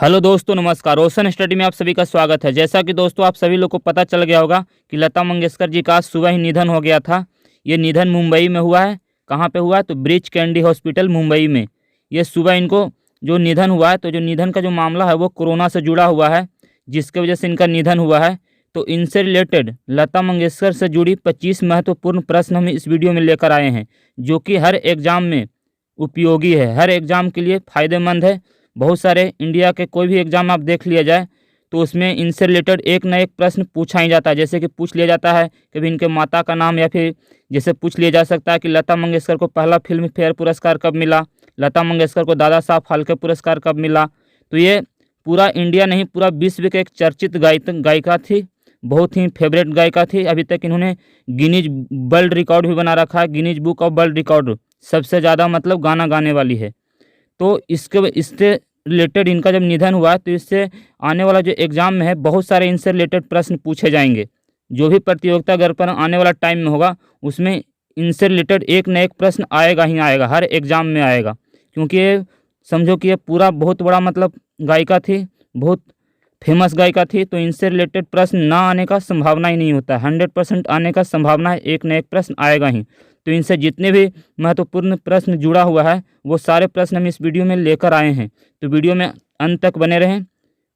Hello दोस्तों, नमस्कार। रोशन study में आप सभी का स्वागत है। जैसा कि दोस्तों आप सभी लोग को पता चल गया होगा कि लता मंगेशकर जी का आज सुबह ही निधन हो गया था। ये निधन मुंबई में हुआ है। कहाँ पे हुआ है? तो ब्रीच कैंडी हॉस्पिटल मुंबई में। ये सुबह इनको जो निधन हुआ है, तो जो निधन का जो मामला है वो कोरोना से जुड़ा हुआ है, जिसकी वजह से इनका निधन हुआ है। तो इनसे रिलेटेड लता मंगेशकर से जुड़ी 25 महत्वपूर्ण प्रश्न हम इस वीडियो में लेकर आए हैं, जो कि हर एग्ज़ाम में उपयोगी है, हर एग्ज़ाम के लिए फ़ायदेमंद है। बहुत सारे इंडिया के कोई भी एग्ज़ाम आप देख लिया जाए तो उसमें इनसे रिलेटेड एक ना एक प्रश्न पूछा ही जाता है। जैसे कि पूछ लिया जाता है कि भी इनके माता का नाम, या फिर जैसे पूछ लिया जा सकता है कि लता मंगेशकर को पहला फिल्म फेयर पुरस्कार कब मिला, लता मंगेशकर को दादा साहब फाल्के पुरस्कार कब मिला। तो ये पूरा इंडिया नहीं, पूरा विश्व की एक चर्चित गायिका थी, बहुत ही फेवरेट गायिका थी। अभी तक इन्होंने गिनीज वर्ल्ड रिकॉर्ड भी बना रखा है, Guinness book of world record, सबसे ज़्यादा मतलब गाना गाने वाली है। तो इससे रिलेटेड इनका जब निधन हुआ तो इससे आने वाला जो एग्ज़ाम में है बहुत सारे इनसे रिलेटेड प्रश्न पूछे जाएंगे। जो भी प्रतियोगिता अगर पर आने वाला टाइम में होगा उसमें इनसे रिलेटेड एक न एक प्रश्न आएगा ही आएगा, हर एग्ज़ाम में आएगा। क्योंकि ये समझो कि ये पूरा बहुत बड़ा मतलब गायिका थी, बहुत फेमस गायिका थी। तो इनसे रिलेटेड प्रश्न ना आने का संभावना ही नहीं होता है, 100% आने का संभावना है, एक न एक प्रश्न आएगा ही। तो इनसे जितने भी महत्वपूर्ण प्रश्न जुड़ा हुआ है वो सारे प्रश्न हम इस वीडियो में लेकर आए हैं। तो वीडियो में अंत तक बने रहें।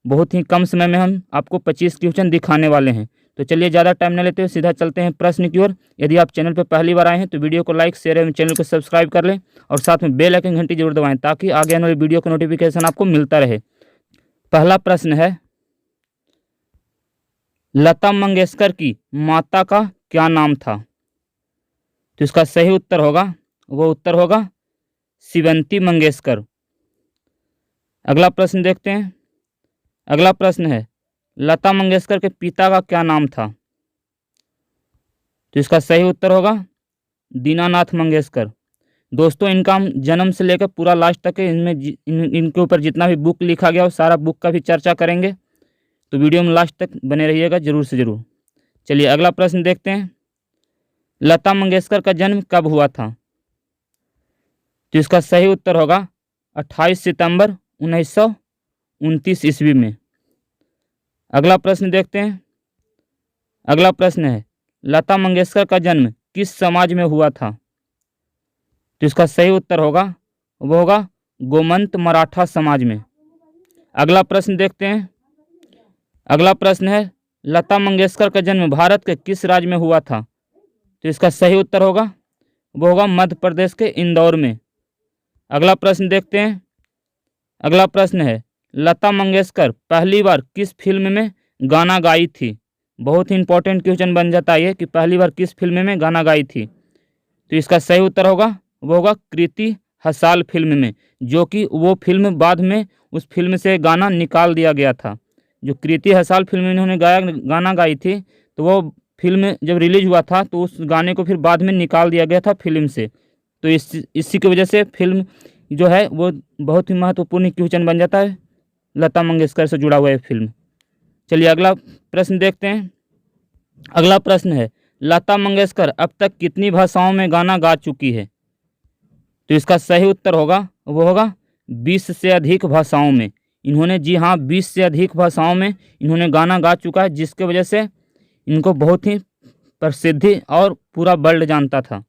बहुत ही कम समय में हम आपको 25 क्वेश्चन दिखाने वाले हैं। तो चलिए ज़्यादा टाइम न लेते हुए सीधा चलते हैं प्रश्न की ओर। यदि आप चैनल पर पहली बार आए हैं तो वीडियो को लाइक, शेयर एवं चैनल को सब्सक्राइब कर लें और साथ में बेल आइकन घंटी जरूर दबाएं, ताकि आगे आने वाली वीडियो का नोटिफिकेशन आपको मिलता रहे। पहला प्रश्न है, लता मंगेशकर की माता का क्या नाम था? तो इसका सही उत्तर होगा शिवंती मंगेशकर। अगला प्रश्न देखते हैं। अगला प्रश्न है, लता मंगेशकर के पिता का क्या नाम था? तो इसका सही उत्तर होगा दीनानाथ मंगेशकर। दोस्तों इनका हम जन्म से लेकर पूरा लास्ट तक है, इनके ऊपर जितना भी बुक लिखा गया वो सारा बुक का भी चर्चा करेंगे। तो वीडियो में लास्ट तक बने रहिएगा ज़रूर से ज़रूर। चलिए अगला प्रश्न देखते हैं, लता मंगेशकर का जन्म कब हुआ था? तो इसका सही उत्तर होगा 28 सितंबर 1929 ईस्वी में। अगला प्रश्न देखते हैं। अगला प्रश्न है, लता मंगेशकर का जन्म किस समाज में हुआ था? तो इसका सही उत्तर होगा गोमंत मराठा समाज में। अगला प्रश्न देखते हैं। अगला प्रश्न है, लता मंगेशकर का जन्म भारत के किस राज्य में हुआ था? तो इसका सही उत्तर होगा मध्य प्रदेश के इंदौर में। अगला प्रश्न देखते हैं। अगला प्रश्न है, लता मंगेशकर पहली बार किस फिल्म में गाना गाई थी? बहुत ही इंपॉर्टेंट क्वेश्चन बन जाता है ये कि पहली बार किस फिल्म में गाना गाई थी। तो इसका सही उत्तर होगा कृति हसाल फिल्म में, जो कि वो फिल्म बाद में उस फिल्म से गाना निकाल दिया गया था। जो कृति हसाल फिल्म में इन्होंने गाना गाई थी, तो वो फिल्म जब रिलीज हुआ था तो उस गाने को फिर बाद में निकाल दिया गया था फिल्म से। तो इसी की वजह से फिल्म जो है वो बहुत ही महत्वपूर्ण क्वेश्चन बन जाता है, लता मंगेशकर से जुड़ा हुआ है फिल्म। चलिए अगला प्रश्न देखते हैं। अगला प्रश्न है, लता मंगेशकर अब तक कितनी भाषाओं में गाना गा चुकी है? तो इसका सही उत्तर होगा 20 से अधिक भाषाओं में। इन्होंने, जी हाँ, 20 से अधिक भाषाओं में इन्होंने गाना गा चुका है, जिसके वजह से इनको बहुत ही प्रसिद्धि और पूरा वर्ल्ड जानता था।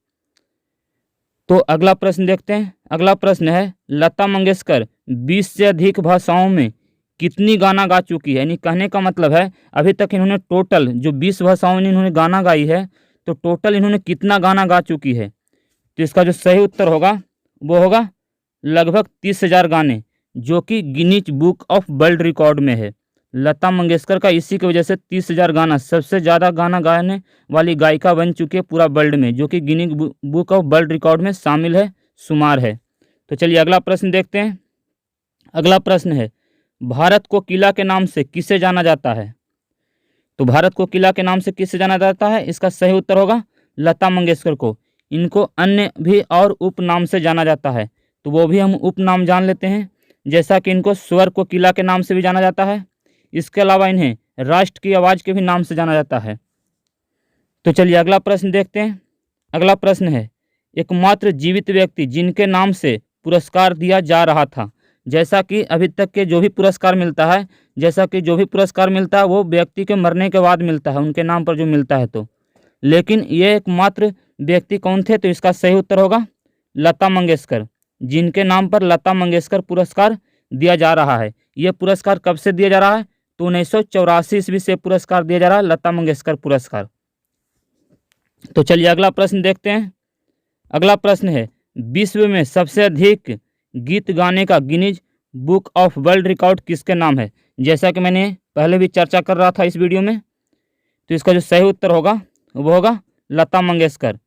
तो अगला प्रश्न देखते हैं। अगला प्रश्न है, लता मंगेशकर 20 से अधिक भाषाओं में कितनी गाना गा चुकी है? यानी कहने का मतलब है अभी तक इन्होंने टोटल जो 20 भाषाओं में इन्होंने गाना गाई है, तो टोटल इन्होंने कितना गाना गा चुकी है? तो इसका जो सही उत्तर होगा लगभग 30,000 गाने, जो कि Guinness book of world record में है। लता मंगेशकर का इसी की वजह से 30,000 गाना, सबसे ज़्यादा गाना गाने वाली गायिका बन चुकी है पूरा वर्ल्ड में, जो कि Guinness book of world record में शामिल है, शुमार है। तो चलिए अगला प्रश्न देखते हैं। अगला प्रश्न है, भारत को किला के नाम से किसे जाना जाता है? तो भारत को किला के नाम से किसे जाना जाता है? इसका सही उत्तर होगा लता मंगेशकर को। इनको अन्य भी और उपनाम से जाना जाता है, तो वो भी हम उपनाम जान लेते हैं। जैसा कि इनको स्वर को किला के नाम से भी जाना जाता है, इसके अलावा इन्हें राष्ट्र की आवाज़ के भी नाम से जाना जाता है। तो चलिए अगला प्रश्न देखते हैं। अगला प्रश्न है, एकमात्र जीवित व्यक्ति जिनके नाम से पुरस्कार दिया जा रहा था, जैसा कि अभी तक के जो भी पुरस्कार मिलता है, वो व्यक्ति के मरने के बाद मिलता है, उनके नाम पर जो मिलता है तो। लेकिन ये एकमात्र व्यक्ति कौन थे? तो इसका सही उत्तर होगा लता मंगेशकर, जिनके नाम पर लता मंगेशकर पुरस्कार दिया जा रहा है। ये पुरस्कार कब से दिया जा रहा है? तो 1984 ईस्वी से पुरस्कार दिया जा रहा है, लता मंगेशकर पुरस्कार। तो चलिए अगला प्रश्न देखते हैं। अगला प्रश्न है, विश्व में सबसे अधिक गीत गाने का Guinness book of world record किसके नाम है? जैसा कि मैंने पहले भी चर्चा कर रहा था इस वीडियो में, तो इसका जो सही उत्तर होगा वो होगा लता मंगेशकर।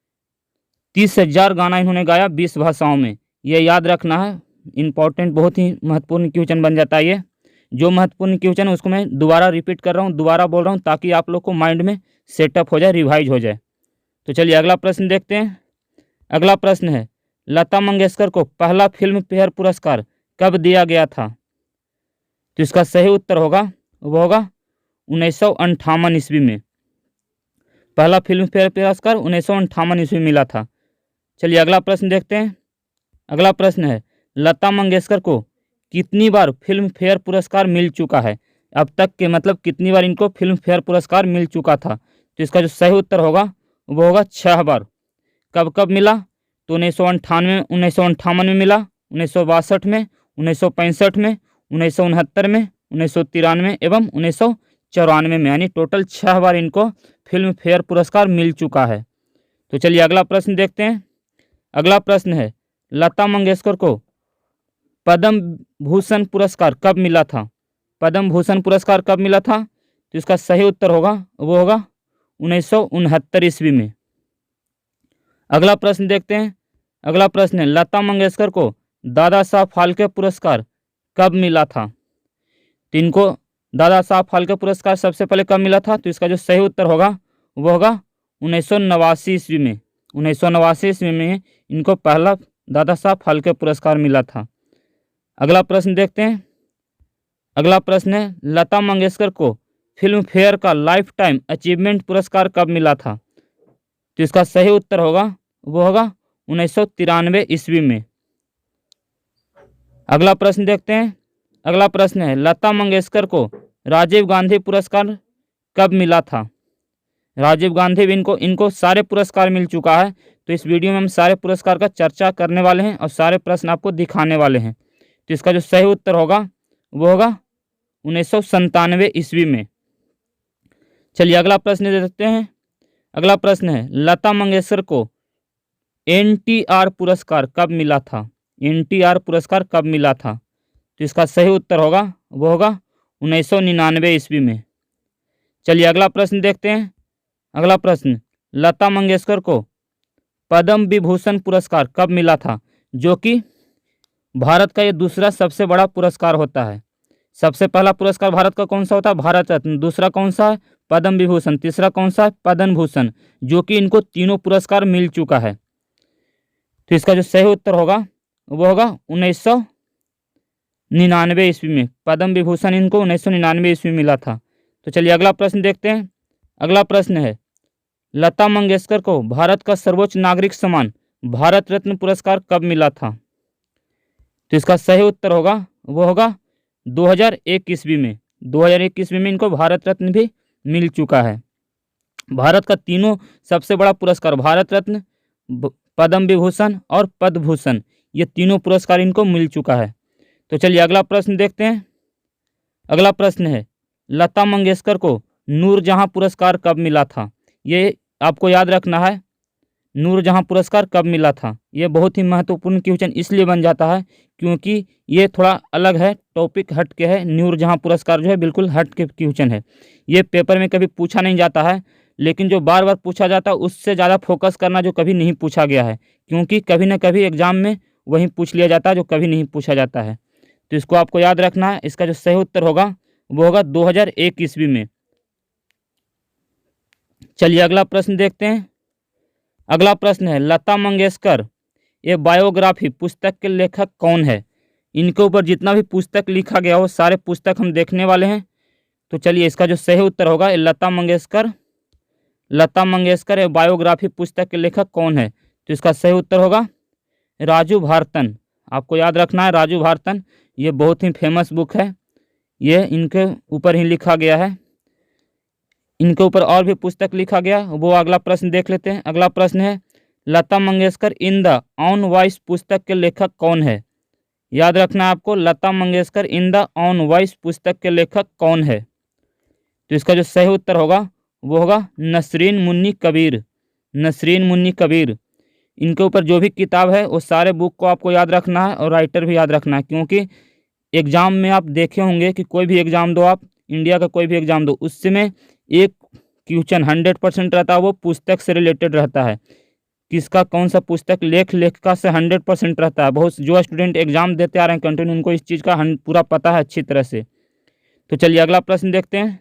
30,000 गाना इन्होंने गाया 20 भाषाओं में। ये याद रखना है, इम्पॉर्टेंट, बहुत ही महत्वपूर्ण क्वेश्चन बन जाता है ये। जो महत्वपूर्ण क्वेश्चन है उसको मैं दोबारा रिपीट कर रहा हूँ, दोबारा बोल रहा हूँ, ताकि आप लोग को माइंड में सेटअप हो जाए, रिवाइज हो जाए। तो चलिए अगला प्रश्न देखते हैं। अगला प्रश्न है, लता मंगेशकर को पहला फिल्म फेयर पुरस्कार कब दिया गया था? तो इसका सही उत्तर होगा वो होगा 1958 ईस्वी में। पहला फिल्म फेयर पुरस्कार 1958 ईस्वी में मिला था। चलिए अगला प्रश्न देखते हैं। अगला प्रश्न है, लता मंगेशकर को कितनी बार फिल्म फेयर पुरस्कार मिल चुका है? अब तक के मतलब कितनी बार इनको फिल्म फेयर पुरस्कार मिल चुका था? तो इसका जो सही उत्तर होगा वो होगा 6 बार। कब कब मिला? तो 1958 में मिला, 1962 में, 1965 में, 1969 में, 1993 एवं 1994 में, यानी टोटल 6 बार इनको फिल्म फेयर पुरस्कार मिल चुका है। तो चलिए अगला प्रश्न देखते हैं। अगला प्रश्न है, लता मंगेशकर को पद्म भूषण पुरस्कार कब मिला था? पद्म भूषण पुरस्कार कब मिला था? तो इसका सही उत्तर होगा वो होगा 1969 ईस्वी में। अगला प्रश्न देखते हैं। अगला प्रश्न है, लता मंगेशकर को दादा साहब फाल्के पुरस्कार कब मिला था? तो इनको दादा साहब फाल्के पुरस्कार सबसे पहले कब मिला था? तो इसका जो सही उत्तर होगा वो होगा 1989 ईस्वी में। 1989 ईस्वी में इनको पहला दादा साहब फाल्के पुरस्कार मिला था। अगला प्रश्न देखते हैं। अगला प्रश्न है, लता मंगेशकर को फिल्म फेयर का लाइफ टाइम अचीवमेंट पुरस्कार कब मिला था? तो इसका सही उत्तर होगा वो होगा 1993 ईस्वी में। अगला प्रश्न देखते हैं। अगला प्रश्न है, लता मंगेशकर को राजीव गांधी पुरस्कार कब मिला था? राजीव गांधी भी इनको सारे पुरस्कार मिल चुका है, तो इस वीडियो में हम सारे पुरस्कार का चर्चा करने वाले हैं और सारे प्रश्न आपको दिखाने वाले हैं। तो इसका जो सही उत्तर होगा वो होगा 1997 ईस्वी में। चलिए अगला प्रश्न देखते हैं। अगला प्रश्न है, लता मंगेशकर को NTR पुरस्कार कब मिला था? NTR पुरस्कार कब मिला था? तो इसका सही उत्तर होगा वो होगा 1999 ईस्वी में। चलिए अगला प्रश्न देखते हैं। अगला प्रश्न, लता मंगेशकर को पद्म विभूषण पुरस्कार कब मिला था? जो कि भारत का ये दूसरा सबसे बड़ा पुरस्कार होता है। सबसे पहला पुरस्कार भारत का कौन सा होता है? भारत रत्न। दूसरा कौन सा है? पद्म विभूषण। तीसरा कौन सा है? पद्म भूषण, जो कि इनको तीनों पुरस्कार मिल चुका है। तो इसका जो सही उत्तर होगा वो होगा 1999 ईस्वी में। पद्म विभूषण इनको 1999 ईस्वी में मिला था। तो चलिए अगला प्रश्न देखते हैं। अगला प्रश्न है, लता मंगेशकर को भारत का सर्वोच्च नागरिक सम्मान भारत रत्न पुरस्कार कब मिला था? तो इसका सही उत्तर होगा वो होगा 2001 ईस्वी में। 2001 ईस्वी में इनको भारत रत्न भी मिल चुका है। भारत का तीनों सबसे बड़ा पुरस्कार भारत रत्न, पद्म विभूषण और पद्म भूषण, ये तीनों पुरस्कार इनको मिल चुका है। तो चलिए अगला प्रश्न देखते हैं। अगला प्रश्न है, लता मंगेशकर को नूरजहां पुरस्कार कब मिला था? ये आपको याद रखना है, नूरजहां पुरस्कार कब मिला था। ये बहुत ही महत्वपूर्ण क्वेश्चन इसलिए बन जाता है क्योंकि ये थोड़ा अलग है, टॉपिक हट के है। नूरजहां पुरस्कार जो है बिल्कुल हट के क्वेश्चन है। ये पेपर में कभी पूछा नहीं जाता है, लेकिन जो बार बार पूछा जाता है उससे ज़्यादा फोकस करना जो कभी नहीं पूछा गया है, क्योंकि कभी ना कभी एग्जाम में वही पूछ लिया जाता है जो कभी नहीं पूछा जाता है। तो इसको आपको याद रखना है। इसका जो सही उत्तर होगा वो होगा 2001 ईस्वी में। चलिए अगला प्रश्न देखते हैं। अगला प्रश्न है, लता मंगेशकर ये बायोग्राफी पुस्तक के लेखक कौन है? इनके ऊपर जितना भी पुस्तक लिखा गया हो सारे पुस्तक हम देखने वाले हैं। तो चलिए इसका जो सही उत्तर होगा, लता मंगेशकर ये बायोग्राफी पुस्तक के लेखक कौन है? तो इसका सही उत्तर होगा राजू भारतन। आपको याद रखना है राजू भारतन, ये बहुत ही फेमस बुक है, ये इनके ऊपर ही लिखा गया है। इनके ऊपर और भी पुस्तक लिखा गया, वो अगला प्रश्न देख लेते हैं। अगला प्रश्न है, Lata Mangeshkar in the on voice पुस्तक के लेखक कौन है? याद रखना है आपको, Lata Mangeshkar in the on voice पुस्तक के लेखक कौन है? तो इसका जो सही उत्तर होगा वो होगा नसरीन मुन्नी कबीर। नसरीन मुन्नी कबीर। इनके ऊपर जो भी किताब है वो सारे बुक को आपको याद रखना है और राइटर भी याद रखना है, क्योंकि एग्ज़ाम में आप देखे होंगे कि कोई भी एग्ज़ाम दो आप, इंडिया का कोई भी एग्ज़ाम दो, उसमें एक क्वेश्चन 100% रहता है, वो पुस्तक से रिलेटेड रहता है। किसका कौन सा पुस्तक, लेखिका से 100% रहता है। बहुत जो स्टूडेंट एग्ज़ाम देते आ रहे हैं कंटिन्यू, उनको इस चीज़ का पूरा पता है अच्छी तरह से। तो चलिए अगला प्रश्न देखते हैं।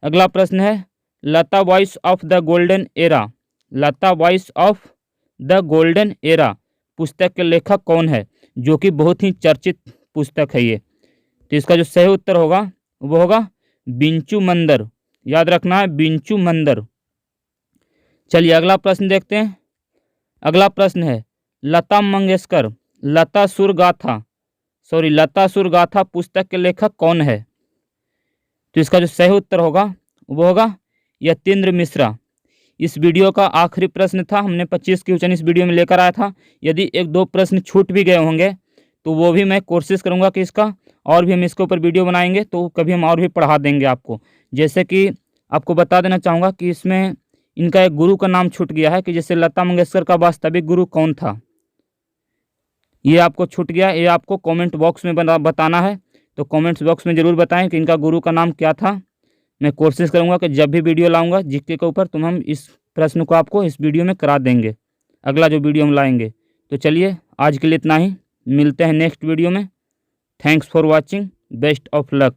अगला प्रश्न है, Lata voice of the golden era, Lata voice of the golden era पुस्तक के लेखक कौन है? जो कि बहुत ही चर्चित पुस्तक है ये। तो इसका जो सही उत्तर होगा वो होगा बिंचू मंदर। याद रखना है, बिंचू मंदर। चलिए अगला प्रश्न देखते हैं। अगला प्रश्न है, लता मंगेशकर लता सुर गाथा पुस्तक के लेखक कौन है? तो इसका जो सही उत्तर होगा वो होगा यतीन्द्र मिश्रा। इस वीडियो का आखिरी प्रश्न था, हमने 25 क्वेश्चन इस वीडियो में लेकर आया था। यदि एक दो प्रश्न छूट भी गए होंगे तो वो भी मैं कोशिश करूंगा कि इसका और भी हम इसके ऊपर वीडियो बनाएंगे, तो कभी हम और भी पढ़ा देंगे आपको। जैसे कि आपको बता देना चाहूँगा कि इसमें इनका एक गुरु का नाम छूट गया है, कि जैसे लता मंगेशकर का वास्तविक गुरु कौन था, ये आपको छूट गया। ये आपको कमेंट बॉक्स में बताना है, तो कमेंट्स बॉक्स में ज़रूर बताएं कि इनका गुरु का नाम क्या था। मैं कोशिश करूंगा कि जब भी वीडियो लाऊंगा जीके के ऊपर, तो हम इस प्रश्न को आपको इस वीडियो में करा देंगे, अगला जो वीडियो हम लाएंगे। तो चलिए आज के लिए इतना ही, मिलते हैं नेक्स्ट वीडियो में। Thanks for watching, best of luck.